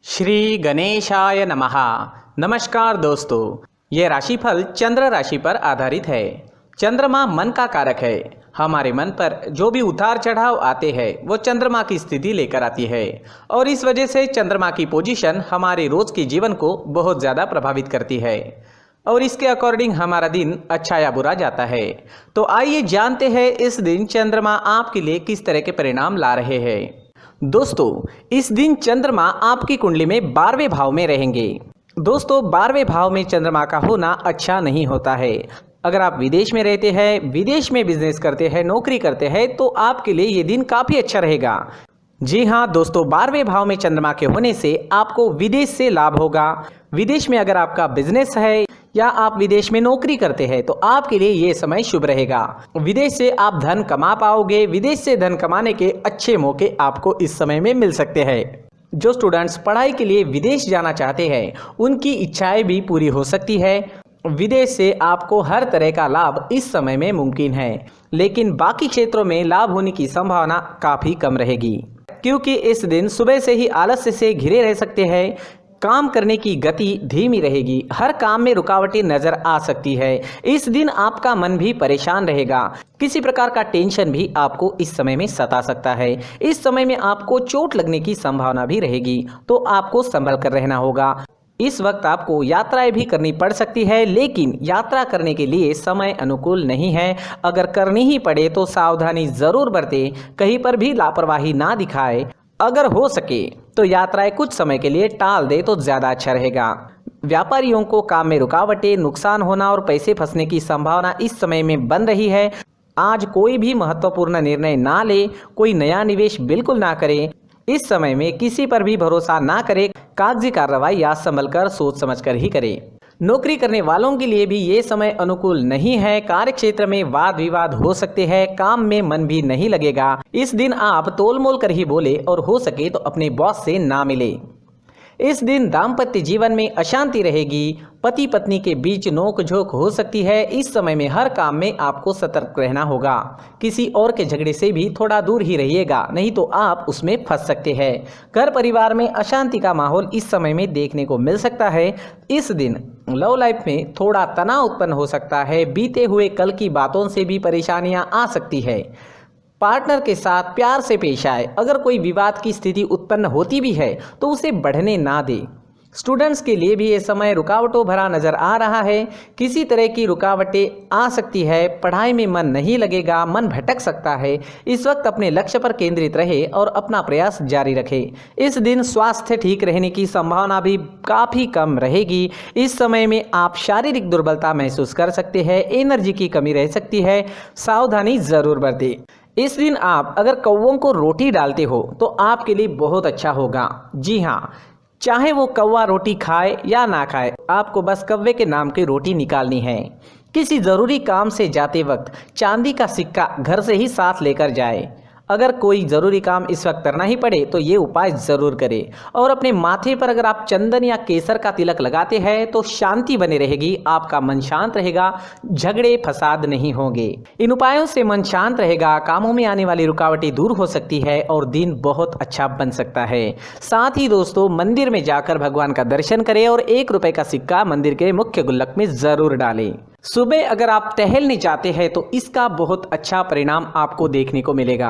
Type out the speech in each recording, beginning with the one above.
श्री गणेशाय नमः। नमस्कार दोस्तों, ये राशिफल चंद्र राशि पर आधारित है। चंद्रमा मन का कारक है। हमारे मन पर जो भी उतार चढ़ाव आते हैं वो चंद्रमा की स्थिति लेकर आती है और इस वजह से चंद्रमा की पोजीशन हमारे रोज के जीवन को बहुत ज़्यादा प्रभावित करती है और इसके अकॉर्डिंग हमारा दिन अच्छा या बुरा जाता है। तो आइए जानते हैं इस दिन चंद्रमा आपके लिए किस तरह के परिणाम ला रहे हैं। दोस्तों, इस दिन चंद्रमा आपकी कुंडली में 12वें भाव में रहेंगे। दोस्तों, 12वें भाव में चंद्रमा का होना अच्छा नहीं होता है। अगर आप विदेश में रहते हैं, विदेश में बिजनेस करते हैं, नौकरी करते हैं तो आपके लिए ये दिन काफ़ी अच्छा रहेगा। जी हाँ दोस्तों, 12वें भाव में चंद्रमा के होने से आपको विदेश से लाभ होगा। विदेश में अगर आपका बिजनेस है या आप विदेश में नौकरी करते हैं तो आपके लिए ये समय शुभ रहेगा। विदेश से आप धन कमा पाओगे। विदेश से धन कमाने के अच्छे मौके आपको इस समय में मिल सकते हैं। जो स्टूडेंट्स पढ़ाई के लिए विदेश जाना चाहते हैं उनकी इच्छाएं भी पूरी हो सकती है। विदेश से आपको हर तरह का लाभ इस समय में मुमकिन है, लेकिन बाकी क्षेत्रों में लाभ होने की संभावना काफ़ी कम रहेगी क्योंकि इस दिन सुबह से ही आलस्य से घिरे रह सकते हैं। काम करने की गति धीमी रहेगी। हर काम में रुकावटें नजर आ सकती है। इस दिन आपका मन भी परेशान रहेगा। किसी प्रकार का टेंशन भी आपको इस समय में सता सकता है। इस समय में आपको चोट लगने की संभावना भी रहेगी, तो आपको संभल कर रहना होगा। इस वक्त आपको यात्राएं भी करनी पड़ सकती है, लेकिन यात्रा करने के लिए समय अनुकूल नहीं है। अगर करनी ही पड़े तो सावधानी जरूर बरतें, कहीं पर भी लापरवाही ना दिखाए। अगर हो सके तो यात्राएं कुछ समय के लिए टाल दे तो ज़्यादा अच्छा रहेगा। व्यापारियों को काम में रुकावटें, नुकसान होना और पैसे फंसने की संभावना इस समय में बन रही है। आज कोई भी महत्वपूर्ण निर्णय ना ले, कोई नया निवेश बिल्कुल ना करें। इस समय में किसी पर भी भरोसा ना करें। कागजी कार्रवाई या संभल कर सोच समझ कर ही करें। नौकरी करने वालों के लिए भी ये समय अनुकूल नहीं है। कार्य क्षेत्र में वाद विवाद हो सकते हैं। काम में मन भी नहीं लगेगा। इस दिन आप तोल मोल कर ही बोले और हो सके तो अपने बॉस से ना मिले। इस दिन दाम्पत्य जीवन में अशांति रहेगी। पति पत्नी के बीच नोक झोंक हो सकती है। इस समय में हर काम में आपको सतर्क रहना होगा। किसी और के झगड़े से भी थोड़ा दूर ही रहिएगा, नहीं तो आप उसमें फंस सकते हैं। घर परिवार में अशांति का माहौल इस समय में देखने को मिल सकता है। इस दिन लव लाइफ में थोड़ा तनाव उत्पन्न हो सकता है। बीते हुए कल की बातों से भी परेशानियां आ सकती है। पार्टनर के साथ प्यार से पेश आए। अगर कोई विवाद की स्थिति उत्पन्न होती भी है तो उसे बढ़ने ना दे। स्टूडेंट्स के लिए भी ये समय रुकावटों भरा नजर आ रहा है। किसी तरह की रुकावटें आ सकती है। पढ़ाई में मन नहीं लगेगा, मन भटक सकता है। इस वक्त अपने लक्ष्य पर केंद्रित रहे और अपना प्रयास जारी रखे। इस दिन स्वास्थ्य ठीक रहने की संभावना भी काफ़ी कम रहेगी। इस समय में आप शारीरिक दुर्बलता महसूस कर सकते हैं। एनर्जी की कमी रह सकती है। सावधानी जरूर बरतें। इस दिन आप अगर कौवों को रोटी डालते हो तो आपके लिए बहुत अच्छा होगा। जी हाँ, चाहे वो कौवा रोटी खाए या ना खाए, आपको बस कौवे के नाम की रोटी निकालनी है। किसी ज़रूरी काम से जाते वक्त चांदी का सिक्का घर से ही साथ लेकर जाए। अगर कोई ज़रूरी काम इस वक्त करना ही पड़े तो ये उपाय ज़रूर करें। और अपने माथे पर अगर आप चंदन या केसर का तिलक लगाते हैं तो शांति बनी रहेगी। आपका मन शांत रहेगा, झगड़े फसाद नहीं होंगे। इन उपायों से मन शांत रहेगा, कामों में आने वाली रुकावटें दूर हो सकती है और दिन बहुत अच्छा बन सकता है। साथ ही दोस्तों, मंदिर में जाकर भगवान का दर्शन करें और 1 रुपये का सिक्का मंदिर के मुख्य गुल्लक में ज़रूर डालें। सुबह अगर आप टहलने जाते हैं तो इसका बहुत अच्छा परिणाम आपको देखने को मिलेगा।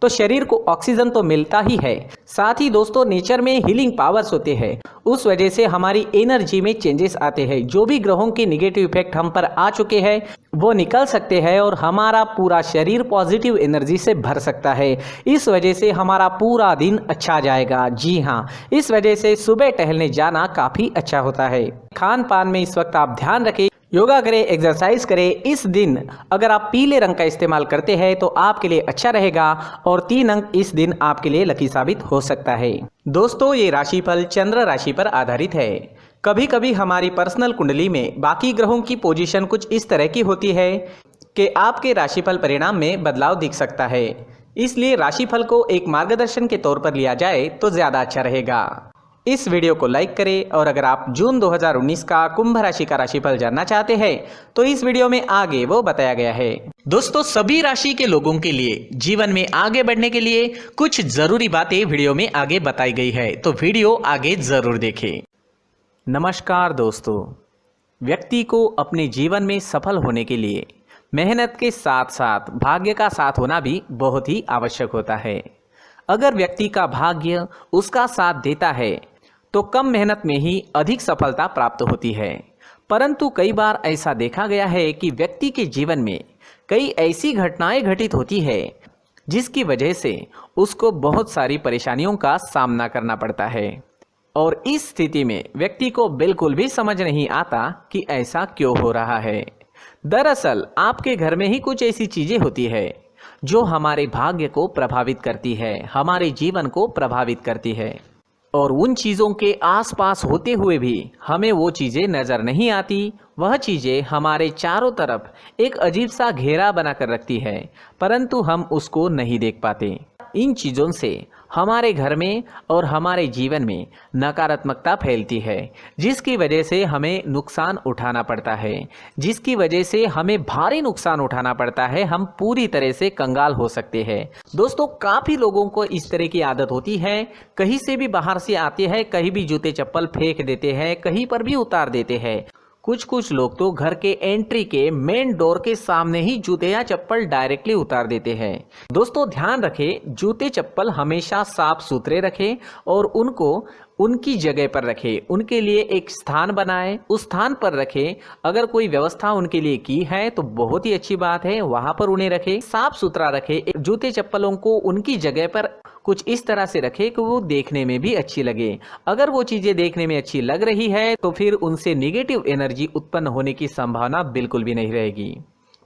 तो शरीर को ऑक्सीजन तो मिलता ही है, साथ ही दोस्तों नेचर में हीलिंग पावर्स होते हैं। उस वजह से हमारी एनर्जी में चेंजेस आते हैं। जो भी ग्रहों के निगेटिव इफेक्ट हम पर आ चुके हैं वो निकल सकते हैं और हमारा पूरा शरीर पॉजिटिव एनर्जी से भर सकता है। इस वजह से हमारा पूरा दिन अच्छा जाएगा। जी हाँ, इस वजह से सुबह टहलने जाना काफ़ी अच्छा होता है। खान पान में इस वक्त आप ध्यान रखें, योगा करें, एक्सरसाइज करें। इस दिन अगर आप पीले रंग का इस्तेमाल करते हैं तो आपके लिए अच्छा रहेगा और 3 अंक इस दिन आपके लिए लकी साबित हो सकता है। दोस्तों, ये राशिफल चंद्र राशि पर आधारित है। कभी कभी हमारी पर्सनल कुंडली में बाकी ग्रहों की पोजीशन कुछ इस तरह की होती है कि आपके राशिफल परिणाम में बदलाव दिख सकता है। इसलिए राशिफल को एक मार्गदर्शन के तौर पर लिया जाए तो ज़्यादा अच्छा रहेगा। इस वीडियो को लाइक करें और अगर आप जून 2019 का कुंभ राशि का राशिफल जानना चाहते हैं तो इस वीडियो में आगे वो बताया गया है। दोस्तों, सभी राशि के लोगों के लिए जीवन में आगे बढ़ने के लिए कुछ जरूरी बातें वीडियो में आगे बताई गई है, तो वीडियो आगे जरूर देखें। नमस्कार दोस्तों, व्यक्ति को अपने जीवन में सफल होने के लिए मेहनत के साथ साथ भाग्य का साथ होना भी बहुत ही आवश्यक होता है। अगर व्यक्ति का भाग्य उसका साथ देता है तो कम मेहनत में ही अधिक सफलता प्राप्त होती है, परंतु कई बार ऐसा देखा गया है कि व्यक्ति के जीवन में कई ऐसी घटनाएं घटित होती है जिसकी वजह से उसको बहुत सारी परेशानियों का सामना करना पड़ता है और इस स्थिति में व्यक्ति को बिल्कुल भी समझ नहीं आता कि ऐसा क्यों हो रहा है। दरअसल आपके घर में ही कुछ ऐसी चीजें होती है जो हमारे भाग्य को प्रभावित करती है, हमारे जीवन को प्रभावित करती है और उन चीज़ों के आसपास होते हुए भी हमें वो चीज़ें नज़र नहीं आती। वह चीज़ें हमारे चारों तरफ एक अजीब सा घेरा बनाकर रखती है, परंतु हम उसको नहीं देख पाते। इन चीज़ों से हमारे घर में और हमारे जीवन में नकारात्मकता फैलती है, जिसकी वजह से हमें नुकसान उठाना पड़ता है, जिसकी वजह से हमें भारी नुकसान उठाना पड़ता है। हम पूरी तरह से कंगाल हो सकते हैं। दोस्तों, काफ़ी लोगों को इस तरह की आदत होती है, कहीं से भी बाहर से आते हैं, कहीं भी जूते चप्पल फेंक देते हैं, कहीं पर भी उतार देते हैं। कुछ लोग तो घर के एंट्री के मेन डोर के सामने ही जूते या चप्पल डायरेक्टली उतार देते हैं। दोस्तों, ध्यान रखें, जूते चप्पल हमेशा साफ सुथरे रखें और उनको उनकी जगह पर रखें। उनके लिए एक स्थान बनाएं, उस स्थान पर रखें। अगर कोई व्यवस्था उनके लिए की है तो बहुत ही अच्छी बात है, वहां पर उन्हें रखें, साफ सुथरा रखें। जूते चप्पलों को उनकी जगह पर कुछ इस तरह से रखें कि वो देखने में भी अच्छी लगे। अगर वो चीजें देखने में अच्छी लग रही है तो फिर उनसे नेगेटिव एनर्जी उत्पन्न होने की संभावना बिल्कुल भी नहीं रहेगी।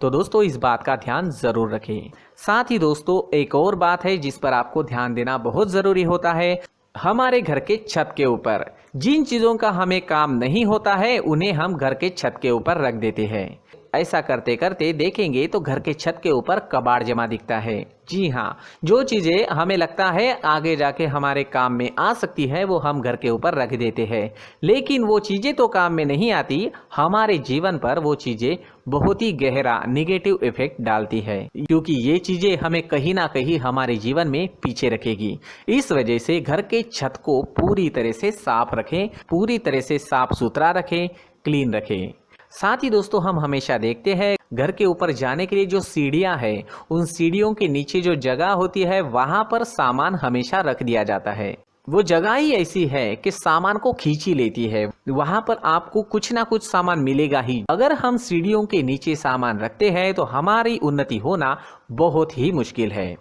तो दोस्तों, इस बात का ध्यान जरूर रखें। साथ ही दोस्तों, एक और बात है जिस पर आपको ध्यान देना बहुत जरूरी होता है। हमारे घर के छत के ऊपर जिन चीजों का हमें काम नहीं होता है उन्हें हम घर के छत के ऊपर रख देते हैं। ऐसा करते करते देखेंगे तो घर के छत के ऊपर कबाड़ जमा दिखता है। जी हाँ, जो चीजें हमें लगता है आगे जाके हमारे काम में आ सकती है वो हम घर के ऊपर रख देते हैं, लेकिन वो चीजें तो काम में नहीं आती, हमारे जीवन पर वो चीजें बहुत ही गहरा नेगेटिव इफेक्ट डालती है, क्योंकि ये चीजें हमें कहीं ना कहीं हमारे जीवन में पीछे रखेगी। इस वजह से घर के छत को पूरी तरह से साफ रखें, पूरी तरह से साफ सुथरा रखें, क्लीन रखें। साथ ही दोस्तों, हम हमेशा देखते हैं घर के ऊपर जाने के लिए जो सीढ़ियां हैं, उन सीढ़ियों के नीचे जो जगह होती है वहां पर सामान हमेशा रख दिया जाता है। वो जगह ही ऐसी है कि सामान को खींच ही लेती है, वहां पर आपको कुछ ना कुछ सामान मिलेगा ही। अगर हम सीढ़ियों के नीचे सामान रखते हैं तो हमारी उन्नति होना बहुत ही मुश्किल है।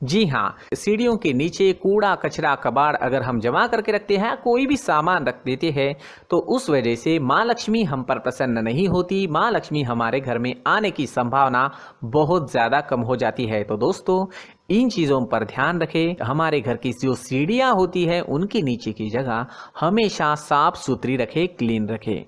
जी हाँ, सीढ़ियों के नीचे कूड़ा कचरा कबाड़ अगर हम जमा करके रखते हैं, कोई भी सामान रख देते हैं, तो उस वजह से माँ लक्ष्मी हम पर प्रसन्न नहीं होती, माँ लक्ष्मी हमारे घर में आने की संभावना बहुत ज़्यादा कम हो जाती है। तो दोस्तों, इन चीज़ों पर ध्यान रखें। हमारे घर की जो सीढ़ियाँ होती है उनके नीचे की जगह हमेशा साफ सुथरी रखें, क्लीन रखें।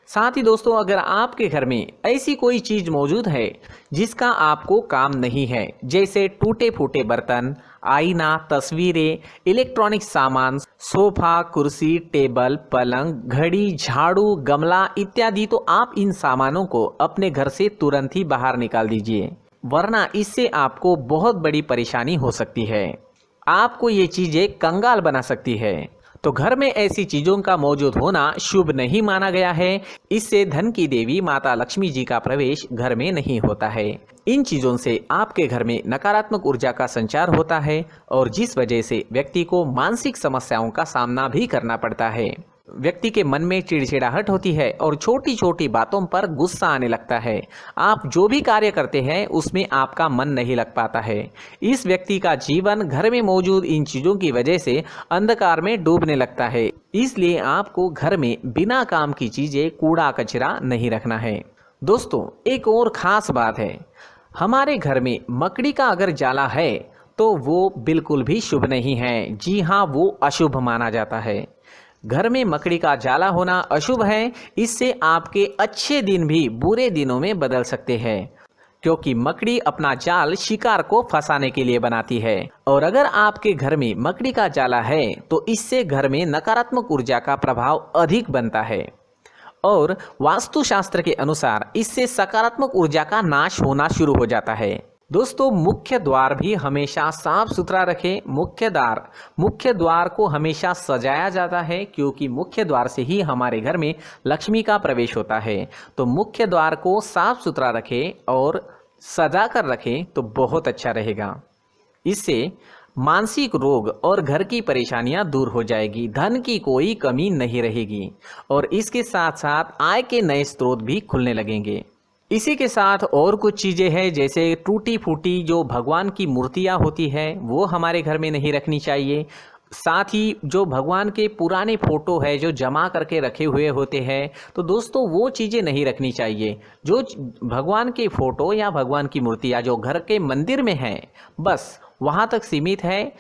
साथ ही दोस्तों, अगर आपके घर में ऐसी कोई चीज मौजूद है जिसका आपको काम नहीं है, जैसे टूटे फूटे बर्तन, आईना, तस्वीरें, इलेक्ट्रॉनिक सामान, सोफा, कुर्सी, टेबल, पलंग, घड़ी, झाड़ू, गमला इत्यादि, तो आप इन सामानों को अपने घर से तुरंत ही बाहर निकाल दीजिए, वरना इससे आपको बहुत बड़ी परेशानी हो सकती है। आपको ये चीजें कंगाल बना सकती है। तो घर में ऐसी चीजों का मौजूद होना शुभ नहीं माना गया है। इससे धन की देवी माता लक्ष्मी जी का प्रवेश घर में नहीं होता है। इन चीजों से आपके घर में नकारात्मक ऊर्जा का संचार होता है और जिस वजह से व्यक्ति को मानसिक समस्याओं का सामना भी करना पड़ता है। व्यक्ति के मन में चिड़चिड़ाहट होती है और छोटी छोटी बातों पर गुस्सा आने लगता है। आप जो भी कार्य करते हैं उसमें आपका मन नहीं लग पाता है। इस व्यक्ति का जीवन घर में मौजूद इन चीज़ों की वजह से अंधकार में डूबने लगता है। इसलिए आपको घर में बिना काम की चीज़ें, कूड़ा कचरा नहीं रखना है। दोस्तों, एक और ख़ास बात है, हमारे घर में मकड़ी का अगर जाला है तो वो बिल्कुल भी शुभ नहीं है। जी हाँ, वो अशुभ माना जाता है। घर में मकड़ी का जाला होना अशुभ है। इससे आपके अच्छे दिन भी बुरे दिनों में बदल सकते हैं। क्योंकि मकड़ी अपना जाल शिकार को फंसाने के लिए बनाती है। और अगर आपके घर में मकड़ी का जाला है तो इससे घर में नकारात्मक ऊर्जा का प्रभाव अधिक बनता है और वास्तुशास्त्र के अनुसार इससे सकारात्मक ऊर्जा का नाश होना शुरू हो जाता है। दोस्तों, मुख्य द्वार भी हमेशा साफ सुथरा रखें। मुख्य द्वार को हमेशा सजाया जाता है क्योंकि मुख्य द्वार से ही हमारे घर में लक्ष्मी का प्रवेश होता है। तो मुख्य द्वार को साफ सुथरा रखें और सजा कर रखें तो बहुत अच्छा रहेगा। इससे मानसिक रोग और घर की परेशानियां दूर हो जाएगी, धन की कोई कमी नहीं रहेगी और इसके साथ साथ आय के नए स्रोत भी खुलने लगेंगे। इसी के साथ और कुछ चीज़ें हैं, जैसे टूटी फूटी जो भगवान की मूर्तियां होती है वो हमारे घर में नहीं रखनी चाहिए। साथ ही जो भगवान के पुराने फोटो है जो जमा करके रखे हुए होते हैं, तो दोस्तों वो चीज़ें नहीं रखनी चाहिए। जो भगवान के फोटो या भगवान की मूर्तियाँ जो घर के मंदिर में हैं बस वहाँ तक सीमित है।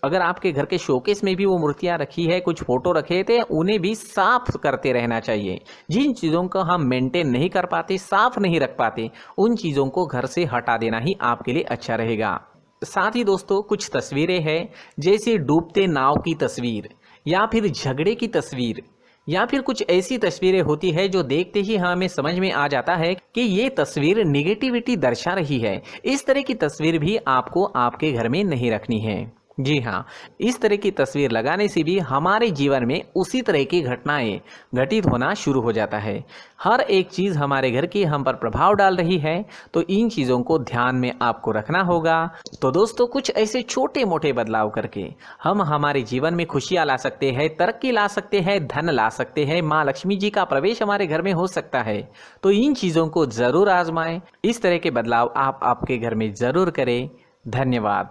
अगर आपके घर के शोकेस में भी वो मूर्तियाँ रखी है, कुछ फोटो रखे थे, उन्हें भी साफ करते रहना चाहिए। जिन चीज़ों को हम मेंटेन नहीं कर पाते, साफ नहीं रख पाते, उन चीज़ों को घर से हटा देना ही आपके लिए अच्छा रहेगा। साथ ही दोस्तों कुछ तस्वीरें हैं, जैसे डूबते नाव की तस्वीर या फिर झगड़े की तस्वीर या फिर कुछ ऐसी तस्वीरें होती है जो देखते ही हमें समझ में आ जाता है कि ये तस्वीर निगेटिविटी दर्शा रही है। इस तरह की तस्वीर भी आपको आपके घर में नहीं रखनी है। जी हाँ, इस तरह की तस्वीर लगाने से भी हमारे जीवन में उसी तरह की घटनाएं घटित होना शुरू हो जाता है। हर एक चीज़ हमारे घर की हम पर प्रभाव डाल रही है, तो इन चीज़ों को ध्यान में आपको रखना होगा। तो दोस्तों कुछ ऐसे छोटे मोटे बदलाव करके हम हमारे जीवन में खुशियाँ ला सकते हैं, तरक्की ला सकते हैं, धन ला सकते हैं, माँ लक्ष्मी जी का प्रवेश हमारे घर में हो सकता है। तो इन चीज़ों को ज़रूर आजमाएं। इस तरह के बदलाव आप आपके घर में ज़रूर करें। धन्यवाद।